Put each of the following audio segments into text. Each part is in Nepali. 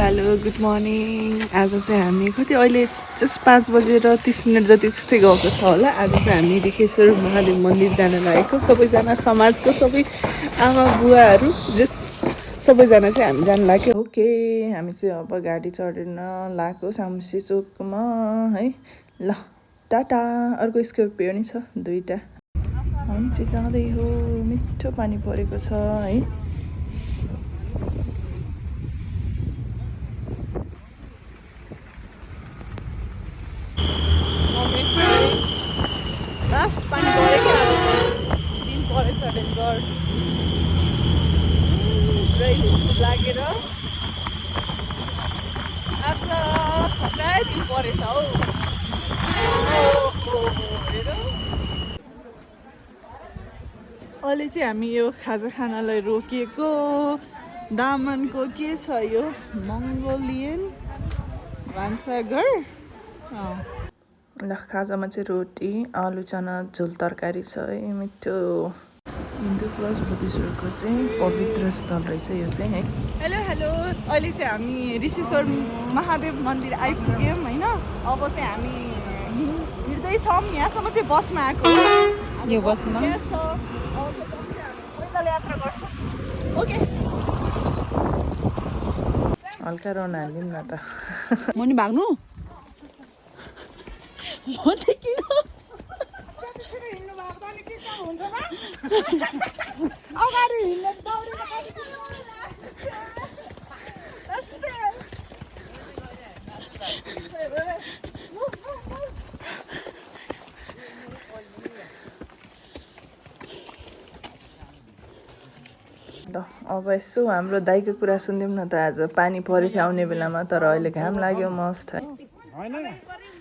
Hello good morning. आज चाहिँ हामी कति अहिले जस्ट 5:30 जति त्यस्तै गएको छ होला। आज चाहिँ हामी ऋखेश्वर महादेव मन्दिर जान लागेको, सबैजना समाजको सबै आमा बुवाहरू जस्ट सबैजना चाहिँ हामी जान लाग्यो। ओके, हामी चाहिँ अब गाडी चढेर लागेको सामसी चोकमा है। ल टाटा। अर्को स्कर्पियो नि छ दुईवटा। हामी चाहिँ जाँदै हो, मिठो पानी परेको छ है। लास्ट पानी परेको दिन परेछ डेन्जर पुरै लागेर आफ्नो खतरा दिन परेछ हौ। अहिले चाहिँ हामी यो खाजा खानालाई रोकिएको। दामनको के छ यो मङ्गोलियन भान्साघर। ल खाजामा चाहिँ रोटी, आलु चना झोल तरकारी छ है, मिठो। हिन्दू प्लस बुद्धिस्टको चाहिँ पवित्र स्थल रहेछ यो चाहिँ है। हेलो हेलो, अहिले चाहिँ हामी ऋषेश्वर महादेव मन्दिर आइपुग्यौँ होइन। अब चाहिँ हामी हिँड्दैछौँ। यहाँसम्म चाहिँ बसमा आएको यो बसमा पैदल यात्रा गर्छौँ। ओके, हल्का रन हालिदिउँ न त। म नि भाग्नु म चाहिँ किन अगाडि हिँड्ने ल अब यसो हाम्रो दाइको कुरा सुनिदिउँ न त। आज पानी परेको थियो आउने बेलामा, तर अहिले घाम लाग्यो मस्त है।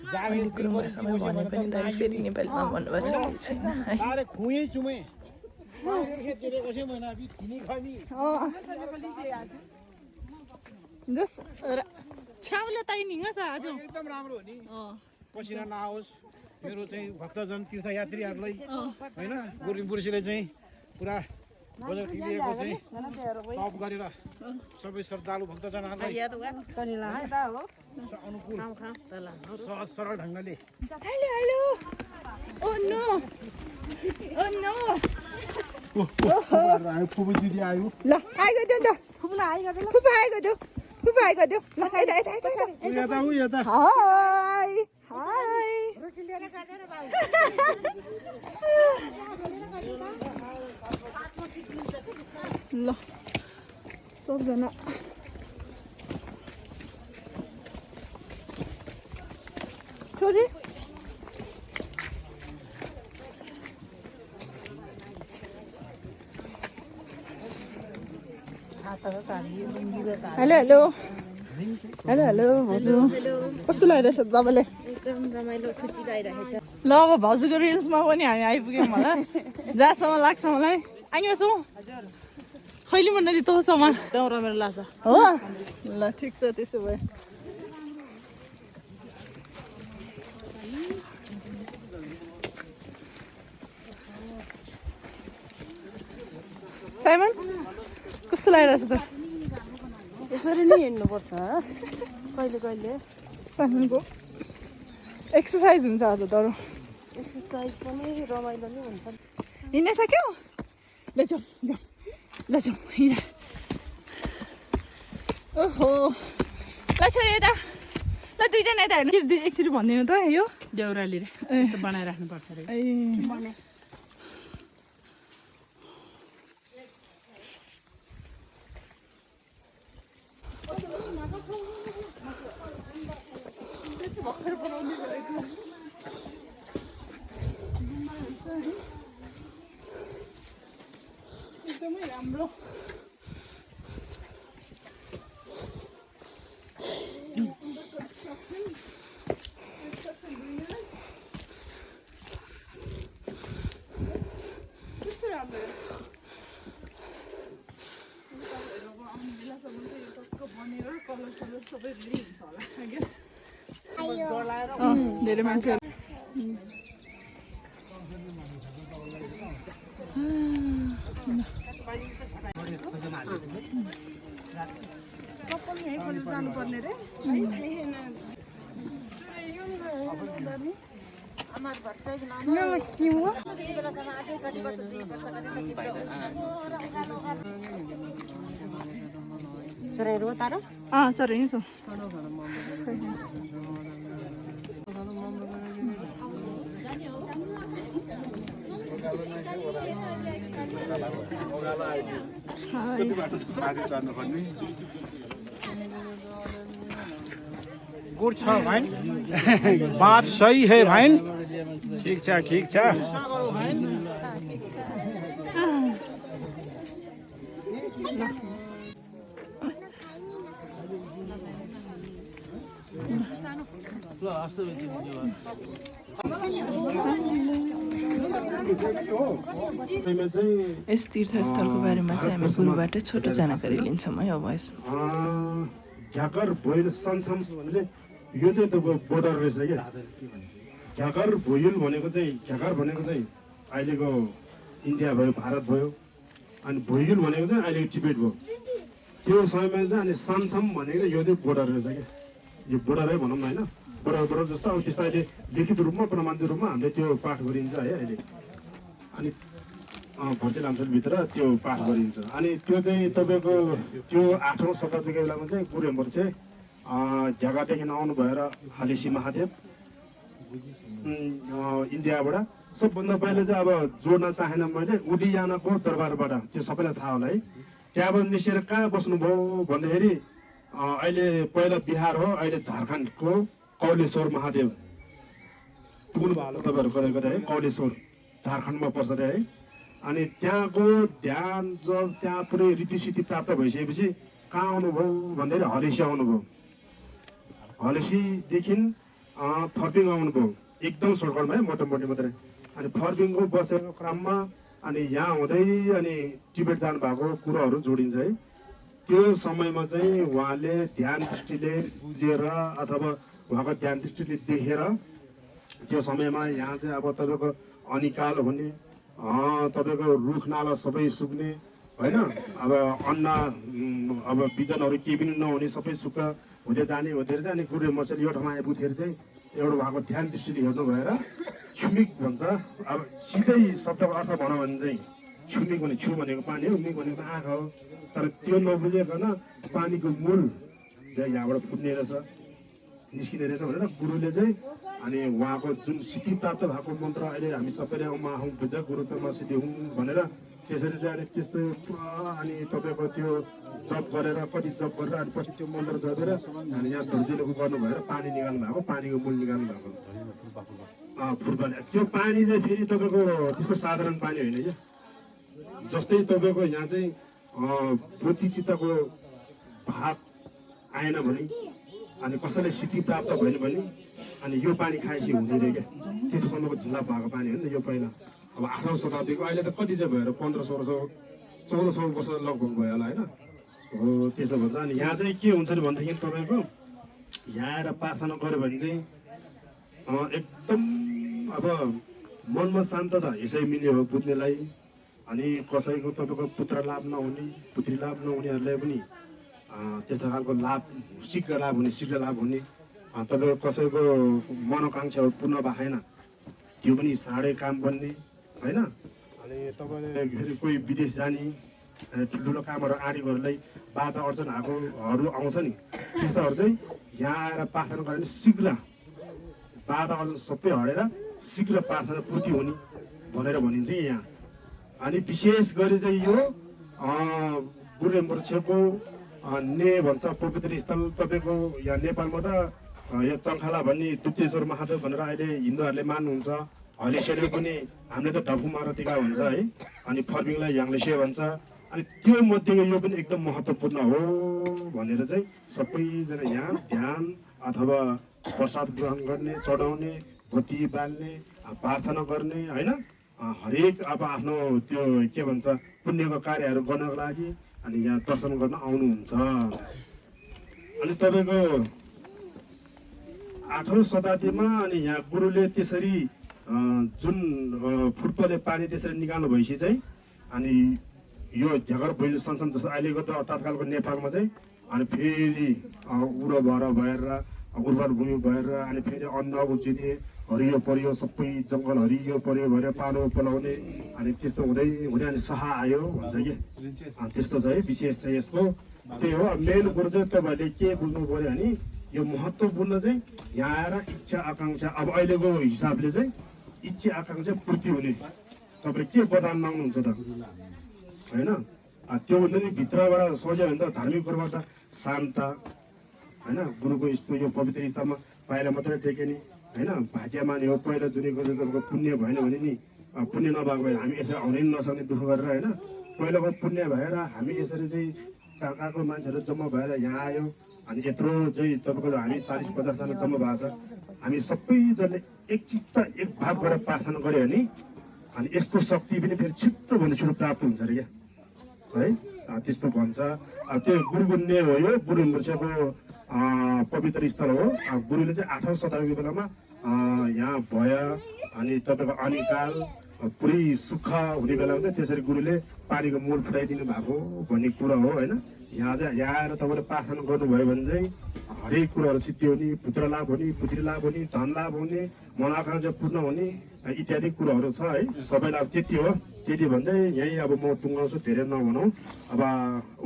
अहिले कुरुमा समय भने पनि दाइले फेरि नेपालीमा भन्नुभएको छ केही छैन है। एकदम राम्रो हो नि, पसिना नआओस्। मेरो चाहिँ भक्तजन तीर्थयात्रीहरूलाई होइन गुरुङपुरसीले चाहिँ पुरा बजार लिएको चाहिँ टप गरेर सबै श्रद्धालु भक्तजनहरूलाई अनुकूल सहज सरल ढङ्गले फुपू दिदी आयो। ल आइगयो त्यो त फुपा आइगयो त्यो फुपा आइगयो त्यो। ल यता उ यता हाय हाय। ल सबजना छोरी हेलो हेलो हेलो हेलो हजुर, कस्तो लागिरहेछ तपाईँले? एकदम रमाइलो खुसी लागिरहेछ। ल अब भाउजूको रिल्समा पनि हामी आइपुग्यौँ होला। जहाँसम्म लाग्छ मलाई आइमा छौँ खैली मन नदी तोसम्म एकदम रमाइलो लाग्छ हो। ल ठिक छ त्यसो भए। साइमन कस्तो लागिरहेछ त? यसरी नै हिँड्नुपर्छ कहिले कहिले। साइमनको एक्सर्साइज हुन्छ आज तर एक्सर्साइज पनि रमाइलो नै हुन्छ। हिँड्न सक्यौ? ल जाउँ जाउँ ल जाउँ हिँड। ओहो ल छोरी यता ल दुईजना यता हेर्नु। एकचोटि भनिदिनु त यो देउरालीले यस्तो बनाइराख्नुपर्छ अरे। एकदमै राम्रो। धेरै मान्छेहरू Serero taruh. Cari itu. Good छ भाइ बात सही है भाइ ठीक छ ठीक छ यस तीर्थस्थलको बारेमा चाहिँ हामी गुरुबाट छोटो जानकारी लिन्छौँ है अब यसमा झ्याकर भोइल सनसम भने चाहिँ यो चाहिँ तपाईँको बोर्डर रहेछ क्या झ्याकर भोइल भनेको चाहिँ झ्याकर भनेको चाहिँ अहिलेको इन्डिया भयो भारत भयो अनि भोइल भनेको चाहिँ अहिलेको टिबेट भयो त्यो समयमा चाहिँ अनि सनसम भनेको यो चाहिँ बोर्डर रहेछ क्या यो बोर्डरै भनौँ न होइन बोर्डर जस्तो अब त्यस्तो अहिले लिखित रूपमा प्रमाणित रूपमा हामीले त्यो पाठ गरिन्छ है अहिले अनि भर्चेल अञ्चलभित्र त्यो पाठ गरिन्छ अनि त्यो चाहिँ तपाईँको त्यो 8औं शताब्दीको बेलामा चाहिँ गुरुहरू चाहिँ झ्यागादेखि आउनु भएर हालेसी महादेव इन्डियाबाट सबभन्दा पहिला चाहिँ अब जोड्न चाहेन मैले उडियानाको दरबारबाट त्यो सबैलाई थाहा होला है त्यहाँबाट निस्केर कहाँ बस्नुभयो भन्दाखेरि अहिले पहिला बिहार हो अहिले झारखण्डको कौलेश्वर महादेव पुग्नु भयो तपाईँहरू कतै कतै है कौलेश्वर झारखण्डमा पर्छ अरे है अनि त्यहाँको ध्यान जब त्यहाँ पुरै रीतिसिद्धि प्राप्त भइसकेपछि कहाँ आउनुभयो भन्दाखेरि हलेसी आउनुभयो हलेसीदेखि फर्पिङ आउनुभयो एकदम सर्टकटमा है मोटामोटी मात्रै अनि फर्पिङको बसेको क्रममा अनि यहाँ हुँदै अनि टिबेट जानु भएको कुरोहरू जोडिन्छ है त्यो समयमा चाहिँ उहाँले ध्यान दृष्टिले बुझेर अथवा उहाँको ध्यान दृष्टिले देखेर त्यो समयमा यहाँ चाहिँ अब तपाईँको अनिकाल हुने तपाईँको रुख नाला सबै सुक्ने होइन अब अन्न अब बिजनहरू केही पनि नहुने सबै सुक्खा हुँदै जाने चाहिँ अनि गुरु मर्चेल यो ठाउँमा आइपुग्दाखेरि चाहिँ एउटा उहाँको ध्यान दृष्टिले हेर्नु भएर छुमिक भन्छ अब सिधै शब्दको अर्थ भनौँ भने चाहिँ छुमिक भने छु भनेको पानी हो मिक भनेको आँखा हो तर त्यो नबुझेकन पानीको मूल चाहिँ यहाँबाट फुट्ने रहेछ निस्किने रहेछ भनेर गुरुले चाहिँ अनि उहाँको जुन सिद्धि प्राप्त भएको मन्त्र अहिले हामी सबैले उमा हौँ बुझ गुरु तमा सिद्धि हुँ भनेर त्यसरी चाहिँ अनि त्यस्तो अनि तपाईँको त्यो जप गरेर कति जप गरेर अनि पछि त्यो मन्त्र जपेर अनि यहाँ धुर्जिलोको गर्नु भएर पानी निकाल्नु भएको पानीको मूल निकाल्नु भएको फुटबल त्यो पानी चाहिँ फेरि तपाईँको त्यसको साधारण पानी होइन क्या जस्तै तपाईँको यहाँ चाहिँ पोथीचित्तको भात आएन भने अनि कसैले सिद्धि प्राप्त भयो भने अनि यो पानी खाएपछि हुँदैन क्या त्यतिसम्मको झिल्ला भएको पानी हो नि त यो पहिला अब 8औं शताब्दीको अहिले त कति चाहिँ भयो 1500-1600 वर्ष लगभग भयो होला होइन हो त्यसो भन्छ अनि यहाँ चाहिँ के हुन्छ भनेदेखि तपाईँको यहाँ आएर प्रार्थना गऱ्यो भने चाहिँ एकदम अब मनमा शान्तता यसै मिल्ने हो बुझ्नेलाई अनि कसैको तपाईँको पुत्र लाभ नहुने पुत्री लाभ नहुनेहरूलाई पनि त्यस्तो खालको लाभ शीघ्र लाभ हुने तपाईँको कसैको मनोकाङ्क्षाहरू पूर्ण भएन त्यो पनि साँडै काम बन्ने होइन अनि तपाईँले फेरि कोही विदेश जाने ठुल्ठुलो कामहरू आँटेकोहरूलाई बाधा अडचन आएकोहरू आउँछ नि त्यस्तोहरू चाहिँ यहाँ आएर प्रार्थना गऱ्यो भने शीघ्र बाधा अडचन सबै हटेर शीघ्र प्रार्थना पूर्ति हुने भनेर भनिन्छ यहाँ अनि विशेष गरी चाहिँ यो गुरुमर्छेको ने भन्छ पवित्र स्थल तपाईँको यहाँ नेपालमा त यो चङ्खाला भन्ने दुप्तेश्वर महादेव भनेर अहिले हिन्दूहरूले मान्नुहुन्छ हलेसेले पनि हामीले त ढफु मारुतिका भन्छ है अनि फर्मिङलाई याङलेसे भन्छ अनि त्यो मध्येको यो पनि एकदम महत्त्वपूर्ण हो भनेर चाहिँ सबैजना यहाँ ध्यान अथवा प्रसाद ग्रहण गर्ने चढाउने बत्ती बाल्ने प्रार्थना गर्ने होइन हरेक अब आफ्नो त्यो के भन्छ पुण्यको कार्यहरू गर्नको लागि अनि यहाँ दर्शन गर्न आउनुहुन्छ अनि तपाईँको 8औं शताब्दीमा अनि यहाँ गुरुले त्यसरी जुन फुटबलले पानी त्यसरी निकाल्नु भएपछि चाहिँ अनि यो झ्यागर भोइल सनसम जस्तो अहिलेको त तत्कालको नेपालमा चाहिँ अनि फेरि उरो भएर भएर उर्वर भूमि भएर अनि फेरि अन्न उब्जिने हरियो परियो सबै जङ्गल हरियो परियो भएर पालो पलाउने अनि त्यस्तो हुँदै हुँदै अनि सहा आयो भन्छ कि त्यस्तो छ है विशेष चाहिँ यसको त्यही हो। मेन कुरो चाहिँ तपाईँहरूले के बुझ्नु पऱ्यो भने यो महत्त्वपूर्ण चाहिँ यहाँ आएर इच्छा आकाङ्क्षा अब अहिलेको हिसाबले चाहिँ इच्छा आकाङ्क्षा पूर्ति हुने तपाईँले के वरदान माग्नुहुन्छ त होइन त्योभन्दा नि भित्रबाट सोच्यो भने त धार्मिक कुरोबाट शान्त होइन गुरुको यस्तो यो पवित्र स्थानमा पाएर मात्रै टेके नि होइन भाग्यमान हो पहिला जुनेको तपाईँको पुण्य भएन भने नि पुण्य नभएको भए हामी यसरी आउनै नसक्ने दुःख गरेर होइन पहिलाको पुण्य भएर हामी यसरी चाहिँ कहाँ कहाँको मान्छेहरू जम्मा भएर यहाँ आयो अनि यत्रो चाहिँ तपाईँको हामी 40-50जना जम्मा भएको छ हामी सबैजनाले एक चित्त एक भाव गरेर प्रार्थना गऱ्यो भने अनि यसको शक्ति पनि फेरि छिटोभन्दा छिटो प्राप्त हुन्छ अरे क्या है त्यस्तो भन्छ। त्यो गुरुगुन्ने हो यो बुढुमूर्छेको पवित्र स्थल हो। गुरुले चाहिँ 8औं शताब्दीको बेलामा यहाँ भयो अनि तपाईँको अनिकाल पुरै सुख हुने बेलामा चाहिँ त्यसरी गुरुले पानीको मूल फुटाइदिनु भएको भन्ने कुरा हो होइन। यहाँ आएर तपाईँले प्रार्थना गर्नुभयो भने चाहिँ हरेक कुराहरू सिद्धि हुने पुत्र लाभ हुने पुत्री लाभ हुने धन लाभ हुने मनोकाङ्क्षा पूर्ण हुने इत्यादि कुराहरू छ है। सबैलाई अब त्यति हो। त्यति भन्दै यहीँ अब म टुङ्गाउँछु धेरै नभनौँ अब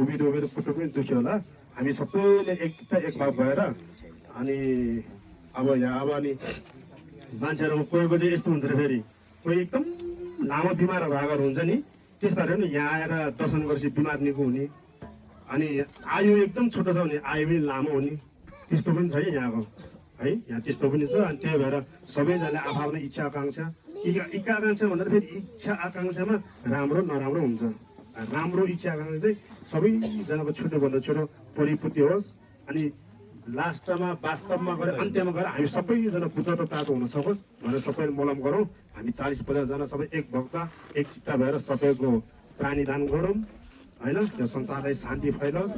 उभिएर पुट्टो पनि दुख्यो होला। हामी सबैले एक चित्त एक भाव भएर अनि अब यहाँ अब अनि मान्छेहरू कोहीको चाहिँ यस्तो हुन्छ फेरि कोही एकदम लामो बिमार भएर हुन्छ नि त्यस्ताहरू पनि यहाँ आएर दर्शन गरेपछि बिमार निको हुने अनि आयु एकदम छोटो छ भने आयु पनि लामो हुने त्यस्तो पनि छ है यहाँको है। यहाँ त्यस्तो पनि छ अनि त्यही भएर सबैजनाले आफ्नो इच्छा आकाङ्क्षा इच्छा आकाङ्क्षा भन्दा फेरि इच्छा आकाङ्क्षामा राम्रो नराम्रो हुन्छ। राम्रो इच्छा आकाङ्क्षा चाहिँ सबैजनाको छिटोभन्दा छिटो परिपूर्ति होस् अनि लास्टमा वास्तवमा गएर अन्त्यमा गएर हामी सबैजना पुत्र प्राप्त हुन सकोस् भनेर सबैले मलम गरौँ। हामी 40-50 जना सबै एक भक्त एक चित्त भएर सबैको प्राणीदान गरौँ होइन। त्यो संसारलाई शान्ति फैलोस्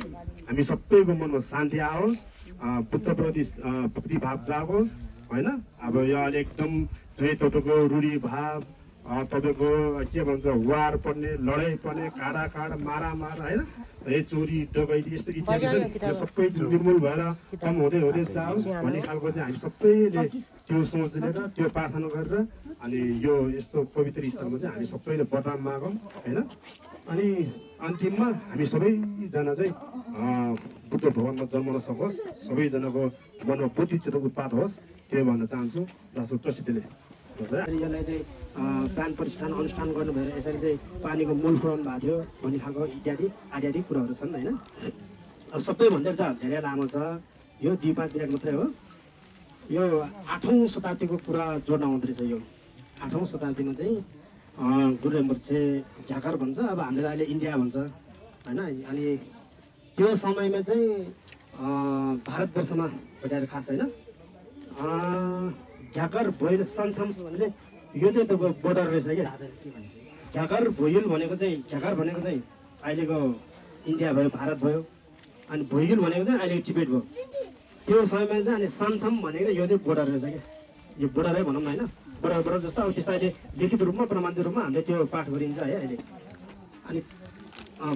हामी सबैको मनमा शान्ति आओस् पुत्रप्रति भक्ति भाव जागोस् होइन। अब यो अहिले एकदम चाहिँ तपाईँको रूढी भाव तपाईँको के भन्छ वार पर्ने लडाइँ पर्ने काँड मारामार होइन है चोरी डकैती यस्तो इत्यादि यो सबै निर्मूल भएर कम हुँदै हुँदै जाओस् भन्ने खालको चाहिँ हामी सबैले त्यो सोच लिएर त्यो प्रार्थना गरेर अनि यो यस्तो पवित्र स्थलमा चाहिँ हामी सबैले वरदान मागौँ होइन। अनि अन्तिममा हामी सबैजना चाहिँ बुद्ध भगवानमा जन्मन सकोस् सबैजनाको मनमा बुद्धि चित्त उत्पाद होस् त्यही भन्न चाहन्छु। जस्तो प्रसिद्धिले यसलाई चाहिँ प्राण प्रतिष्ठान अनुष्ठान गर्नु भएर यसरी चाहिँ पानीको मूल पुऱ्याउनु भएको थियो भन्ने खालको इत्यादि कुराहरू छन् होइन। अब सबैभन्दा त धेरै लामो छ यो 2-5 मिनट मात्रै हो। यो 8औं शताब्दीको कुरा जोड्न आउँदो रहेछ। यो 8औं शताब्दीमा चाहिँ गुरुमूर्छे झाकर भन्छ अब हामीले अहिले इन्डिया भन्छ होइन। अनि त्यो समयमा चाहिँ भारतवर्षमा भेटाएर खास होइन झाकर भोइल सनसम भने चाहिँ यो चाहिँ तपाईँको बोर्डर रहेछ क्या। झाकर भोइल भनेको चाहिँ अहिलेको इन्डिया भयो भारत भयो अनि भोइल भनेको चाहिँ अहिलेको टिबेट भयो। त्यो समयमा चाहिँ अनि सनसम भनेको यो चाहिँ बोर्डर रहेछ क्या। यो बोर्डरै भनौँ न होइन बोर्डर जस्तो अब त्यस्तो अहिले लिखित रूपमा प्रमाणित रूपमा हामीले त्यो पाठ गरिन्छ है अहिले। अनि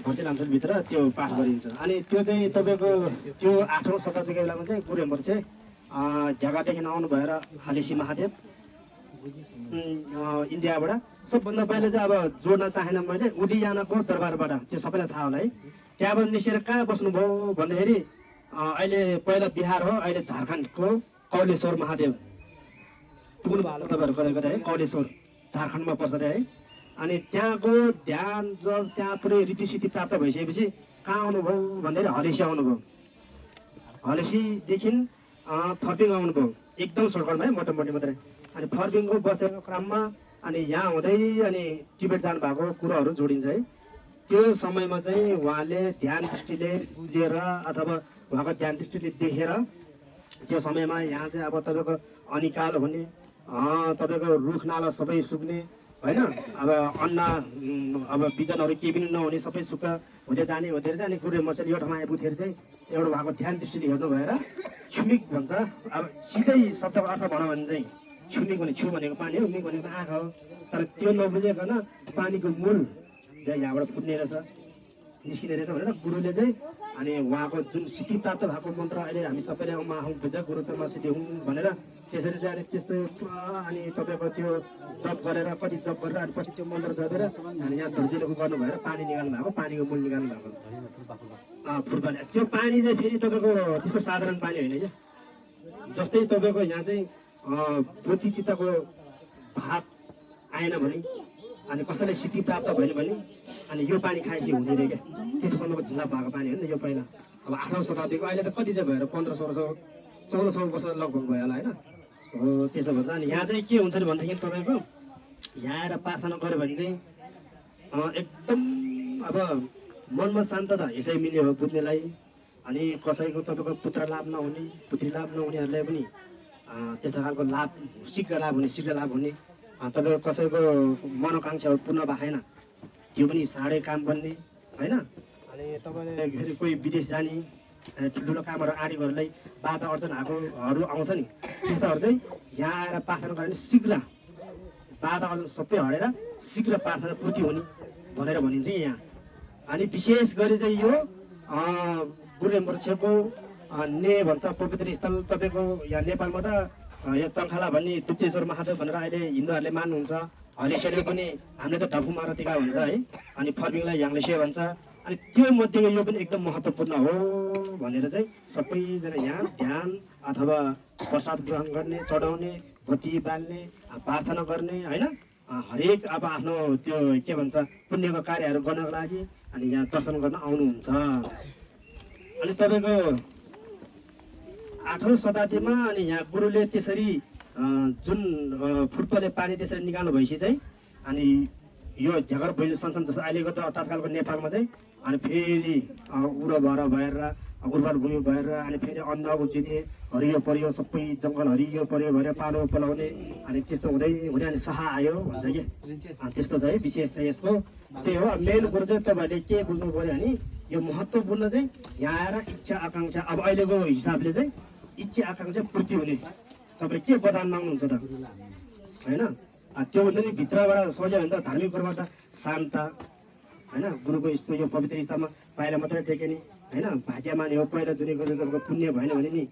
भर्चुअल अञ्चलभित्र त्यो पाठ गरिन्छ। अनि त्यो चाहिँ तपाईँको त्यो 8औं शताब्दीको बेलामा चाहिँ गुरुमूर्छे झागादेखि आउनु भएर हालेसी महादेव इन्डियाबाट सबभन्दा पहिले चाहिँ अब जोड्न चाहेन मैले उडियानाको दरबारबाट त्यो सबैलाई थाहा होला है। त्यहाँबाट निस्केर कहाँ बस्नुभयो भन्दाखेरि अहिले पहिला बिहार हो अहिले झारखण्डको कौलेश्वर महादेव पुग्नु भयो तपाईँहरू गरे गरे है। कौलेश्वर झारखण्डमा पर्छ अरे है। अनि त्यहाँको ध्यान जब त्यहाँ पुरै रीतिसिद्धि प्राप्त भइसकेपछि कहाँ आउनुभयो भन्दाखेरि हलेसी आउनुभयो। हलेसीदेखि फर्पिङ आउनुभयो एकदम सर्टकटमा है मोटामोटी मात्रै। अनि फर्पिङको बसेको क्रममा अनि यहाँ हुँदै अनि टिबेट जानु भएको कुराहरू जोडिन्छ है। त्यो समयमा चाहिँ उहाँले ध्यान दृष्टिले बुझेर अथवा उहाँको ध्यान दृष्टिले देखेर त्यो समयमा यहाँ चाहिँ अब तपाईँको अनिकाल हुने तपाईँको रुख नाला सबै सुक्ने होइन अब अन्न अब बिजनहरू केही पनि नहुने सबै सुक्ख हुँदै जाने अनि गुरुमूर्छेले यो ठाउँमा आइपुग्दाखेरि चाहिँ एउटा उहाँको ध्यान दृष्टिले हेर्नु भएर छुमिक भन्छ। अब सिधै शब्दको अर्थ भनौँ भने चाहिँ छुमिक भने छु भनेको पानी हो मिक भनेको आँखा हो। तर त्यो नबुझेकन पानीको मूल चाहिँ यहाँबाट फुट्ने रहेछ निस्किने रहेछ भनेर गुरुले चाहिँ अनि उहाँको जुन सिद्धि प्राप्त भएको मन्त्र अहिले हामी सबैले उहाँ बुझ गुरु तमा सिद्धि हुँ भनेर त्यसरी चाहिँ अनि त्यस्तो अनि तपाईँको त्यो जप गरेर कति जप गरेर अनि पछि त्यो मन्त्र जपेर अनि यहाँ धुर्जीले गर्नु भएर पानी निकाल्नु भएको पानीको मूल निकाल्नु भएको फुटबल त्यो पानी चाहिँ फेरि तपाईँको त्यसको साधारण पानी होइन क्या जस्तै तपाईँको यहाँ चाहिँ पोथी चित्तको भात आएन भने अनि कसैलाई सिद्धि प्राप्त भएन भने अनि यो पानी खाएपछि हुँदैन क्या त्यतिसम्मको झिल्ला भएको पानी हो नि त यो पहिला अब 8औं शताब्दीको अहिले त कति चाहिँ भएर 1500 1400 वर्ष लगभग भयो होला होइन हो त्यसो भन्छ अनि यहाँ चाहिँ के हुन्छ भनेदेखि तपाईँको यहाँ आएर प्रार्थना गऱ्यो भने चाहिँ एकदम अब मनमा शान्तता यसै मिल्यो हो बुझ्नेलाई अनि कसैको तपाईँको पुत्र लाभ नहुने पुत्री लाभ नहुनेहरूलाई पनि त्यस्तो खालको लाभ शीघ्र लाभ हुने तपाईँको कसैको मनोकाङ्क्षाहरू पूर्ण भएन त्यो पनि साह्रै काम बन्ने होइन अनि तपाईँले फेरि कोही विदेश जाने ठुल्ठुलो कामहरू आर्यहरूलाई बाधा अर्चनहरू आउँछ नि त्यस्ताहरू चाहिँ यहाँ आएर प्रार्थना गऱ्यो भने शीघ्र बाधा अर्चन सबै हटेर शीघ्र प्रार्थना पूर्ति हुने भनेर भनिन्छ यहाँ अनि विशेष गरी चाहिँ यो बुढेम्बुर्छेको ने भन्छ पवित्र स्थल तपाईँको यहाँ नेपालमा त यहाँ चङ्खाला भन्ने दुप्तेश्वर महादेव भनेर अहिले हिन्दूहरूले मान्नुहुन्छ हलेसेले पनि हामीले त ढफु मारुतिका भन्छ है अनि फर्मिङलाई याङ्लेसे भन्छ अनि त्यो मध्येको यो पनि एकदम महत्त्वपूर्ण हो भनेर चाहिँ सबैजना यहाँ ध्यान अथवा प्रसाद ग्रहण गर्ने चढाउने बत्ती बाल्ने प्रार्थना गर्ने होइन हरेक अब आफ्नो त्यो के भन्छ पुण्यको कार्यहरू गर्नको लागि अनि यहाँ दर्शन गर्न आउनुहुन्छ अनि तपाईँको 8औं शताब्दीमा अनि यहाँ गुरुले त्यसरी जुन फुटबलले पानी त्यसरी निकाल्नु भएपछि चाहिँ अनि यो झगर भैलो सन्सन जस्तो अहिलेको त तत्कालको नेपालमा चाहिँ अनि फेरि उर्वर भएर उर्वर भूमि भएर अनि फेरि अन्न उब्जिने हरियो परियो सबै जङ्गल हरियो परियो भएर पालो पलाउने अनि त्यस्तो हुँदै अनि सहा आयो भन्छ कि त्यस्तो छ है विशेष चाहिँ यसको त्यही हो मेन कुरो चाहिँ तपाईँहरूले के बुझ्नु पऱ्यो भने यो महत्त्वपूर्ण चाहिँ यहाँ आएर इच्छा आकाङ्क्षा अब अहिलेको हिसाबले चाहिँ इच्छा आकाङ्क्षा पूर्ति हुने तपाईँ के वरदान माग्नुहुन्छ त होइन त्यो भन्दा नि भित्रबाट सोच्यो भने त धार्मिक कुरोबाट शान्त होइन गुरुको यस्तो यो पवित्र स्थानमा पाइला मात्रै टेके नि होइन भाग्यमानी हो पहिला जुनेको तपाईँको पुण्य भएन भने नि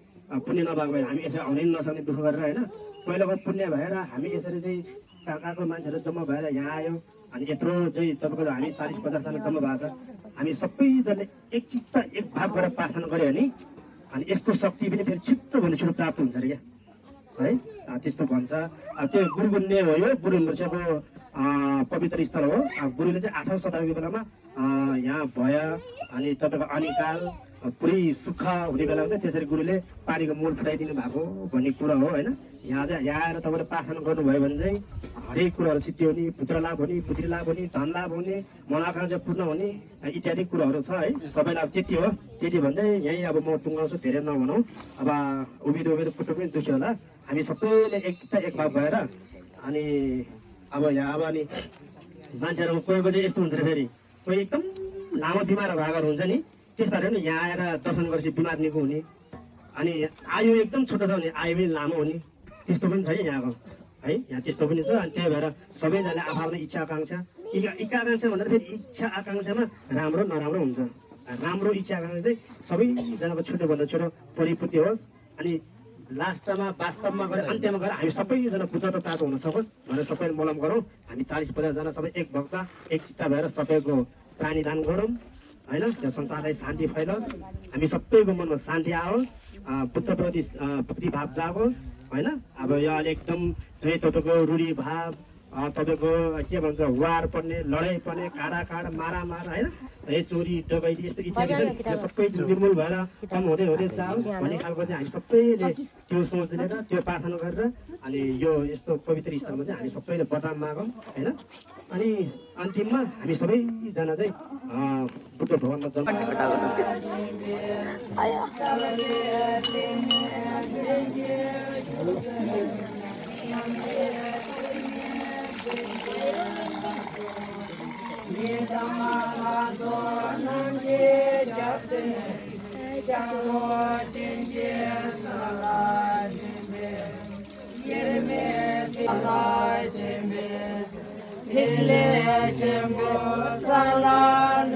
पुण्य नभएको भए हामी यसरी आउनै नसक्ने दुःख गरेर होइन पहिलाको पुण्य भएर हामी यसरी चाहिँ कहाँको मान्छेहरू जम्मा भएर यहाँ आयो अनि यत्रो चाहिँ तपाईँको हामी 40-50जना जम्मा भएको छ हामी सबैजनाले एक चित्त एक भाव गरेर प्रार्थना गऱ्यो भने अनि यसको शक्ति पनि फेरि छिटोभन्दा छिटो प्राप्त हुन्छ अरे क्या है त्यस्तो भन्छ त्यो गुरुगुन्ने हो यो बुढेम्बुर्छेको पवित्र स्थल हो गुरुले चाहिँ 8औं शताब्दीको बेलामा यहाँ भयो अनि तपाईँको अनिकाल पुरै सुख हुने बेलामा चाहिँ त्यसरी गुरुले पानीको मूल फुटाइदिनु भएको भन्ने कुरा हो होइन यहाँ चाहिँ यहाँ आएर तपाईँले प्रार्थना गर्नुभयो भने चाहिँ हरेक कुराहरू सिद्धि हुने पुत्र लाभ हुने पुत्री लाभ हुने धन लाभ हुने मनोकाङ्क्षा पूर्ण हुने इत्यादि कुराहरू छ है सबैलाई अब त्यति हो त्यति भन्दै यहीँ अब म टुङ्गाउँछु धेरै नभनौँ अब उभिँदो पुट्टो पनि दुख्यो होला हामी सबैले एकचित्त एक भाव भएर अनि अब यहाँ अब अनि मान्छेहरू कोहीको चाहिँ यस्तो हुन्छ र फेरि कोही एकदम लामो बिमार भएको हुन्छ नि त्यस्ताहरू पनि यहाँ आएर दर्शन गरेपछि बिमार निको हुने अनि आयु एकदम छोटो छ भने आयु पनि लामो हुने त्यस्तो पनि छ है यहाँको है यहाँ त्यस्तो पनि छ अनि त्यही भएर सबैजनाले आफ्नो इच्छा आकाङ्क्षा आकाङ्क्षा भन्दा फेरि इच्छा आकाङ्क्षामा राम्रो नराम्रो हुन्छ राम्रो इच्छा आकाङ्क्षा चाहिँ सबैजनाको छिटोभन्दा छिटो परिपूर्ति होस् अनि लास्टमा वास्तवमा गएर अन्त्यमा गएर हामी सबैजना पूजा प्राप्त हुन सकोस् भनेर सबैले मलम गरौँ हामी 40-50 जना सबै एक भक्त एक चित्त भएर सबैको प्राणी दान गरौँ होइन त्यो संसारलाई शान्ति फैलोस् हामी सबैको मनमा शान्ति आओस् बुद्धप्रति भक्ति भाव जागोस् होइन अब यो अहिले एकदम चाहिँ तपाईँको रूढी भाव तपाईँको के भन्छ वार पर्ने लडाइँ पर्ने काँडा मारा होइन है चोरी डकैती यस्तो इत्यादि यो सबै निर्मूल भएर कम हुँदै जाओस् भन्ने खालको चाहिँ हामी सबैले त्यो सोच लिएर त्यो प्रार्थना गरेर अनि यो यस्तो पवित्र स्थलमा चाहिँ हामी सबैले वरदान मागौँ होइन अनि अन्तिममा हामी सबैजना चाहिँ बुद्ध भगवानमा जन्म Hele cembo salan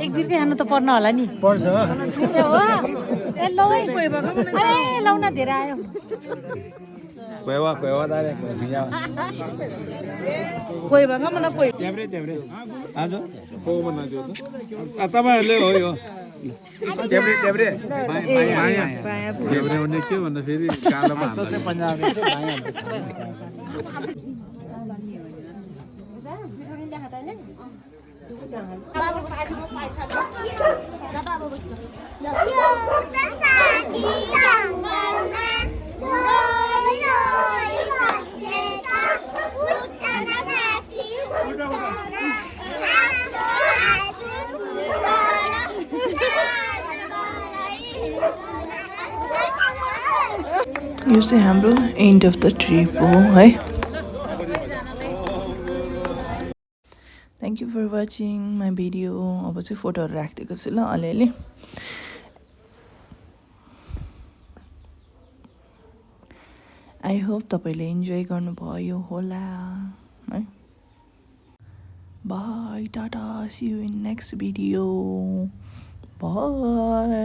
एक बिर्कै खानु त पर्न होला नि पर्छ हो ए लौ है ए लौ न धेरै आयो Cueva dale, pues ya. Cueva ka mana cueva. Tebre. Ajo. Ko bana jo to. Atama le ho yo. Tebre. Maya. Tebre भन्ने के भन्दा फेरि कालोमा हाल्छ से पंजाब से माया यो चाहिँ हाम्रो एन्ड अफ द ट्रिप हो है thank you for watching my video अब चाहिँ फोटोहरू राखिदिएको छु ल अलिअलि आई होप तपाईँले इन्जोय गर्नुभयो होला है bye tata see you in next video by